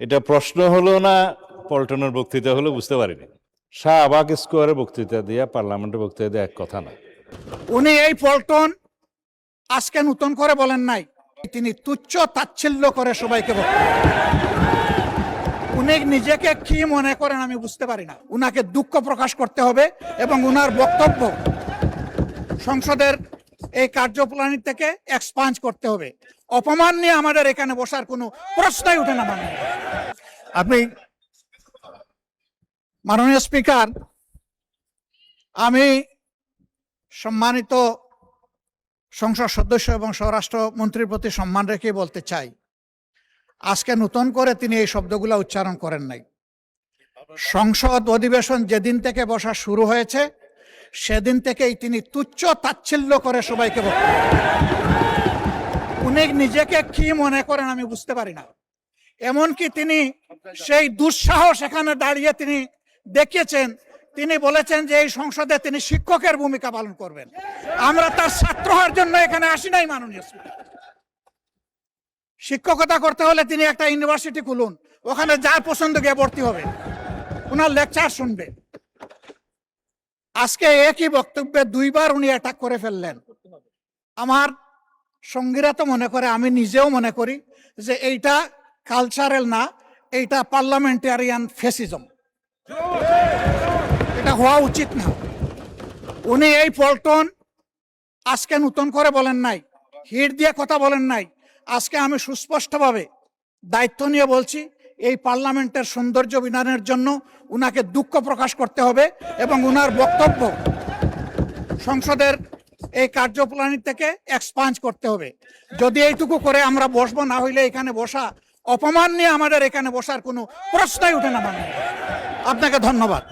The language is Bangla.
এটা প্রশ্ন হলো না পল্টনের বক্তৃতা হলো বুঝতে পারিনি। শাহবাগ স্কোয়ারে বক্তৃতা দিয়া পার্লামেন্টের বক্তৃতা দিয়ে এক কথা না। উনি এই পল্টন আজকে নতুন করে বলেন নাই, তিনি তুচ্ছ তাচ্ছিল্য করে সবাইকে বক্তব্য। উনি নিজেকে কি মনে করেন আমি বুঝতে পারি না। উনাকে দুঃখ প্রকাশ করতে হবে এবং উনার বক্তব্য সংসদের এই কার্যপ্রণালী থেকে এক্সপান্স করতে হবে। অপমান নিয়ে আমাদের এখানে বসার কোনো প্রশ্নই উঠে না। আপনি মাননীয় স্পিকার, আমি সম্মানিত সংসদ সদস্য এবং স্বরাষ্ট্র মন্ত্রীর প্রতি সম্মান রেখে বলতে চাই, আজকে নতুন করে তিনি এই শব্দগুলো উচ্চারণ করেন নাই। সংসদ অধিবেশন যেদিন থেকে বসা শুরু হয়েছে সেদিন থেকেই তিনি তুচ্ছ তাচ্ছিল্য করে সবাইকে বক্তব্য। উনি নিজেকে কি মনে করেন আমি বুঝতে পারি না। এমনকি তিনি সেই দুঃসাহস এখানে দাঁড়িয়ে তিনি দেখিয়েছেন, তিনি বলেছেন যে এই সংসদে তিনি শিক্ষকের ভূমিকা পালন করবেন। আমরা তার ছাত্র হওয়ার জন্য এখানে আসি নাই। মাননীয় স্পিকার, শিক্ষকতা করতে হলে তিনি একটা ইউনিভার্সিটি খুলুন, ওখানে যার পছন্দ গিয়ে ভর্তি হবে, ওনার লেকচার শুনবে। আজকে একই বক্তব্যে দুইবার উনি অ্যাটাক করে ফেললেন। আমার সঙ্গীরা তো মনে করে, আমি নিজেও মনে করি যে এইটা কালচারাল না, এইটা পার্লামেন্টারিয়ান ফেসিজম। এটা হওয়া উচিত না। উনি এই পল্টন আজকে নতুন করে বলেন নাই, হিট দিয়ে কথা বলেন নাই। আজকে আমি সুস্পষ্টভাবে দায়িত্ব নিয়ে বলছি, এই পার্লামেন্টের সৌন্দর্য বিধানের জন্য উনাকে দুঃখ প্রকাশ করতে হবে এবং উনার বক্তব্য সংসদের এই কার্যপ্রণালী থেকে এক্সপান্স করতে হবে। যদি এইটুকু করে আমরা বসবো, না হইলে এখানে বসা অপমান নিয়ে আমাদের এখানে বসার কোনো প্রশ্নই উঠে না। আপনাকে ধন্যবাদ।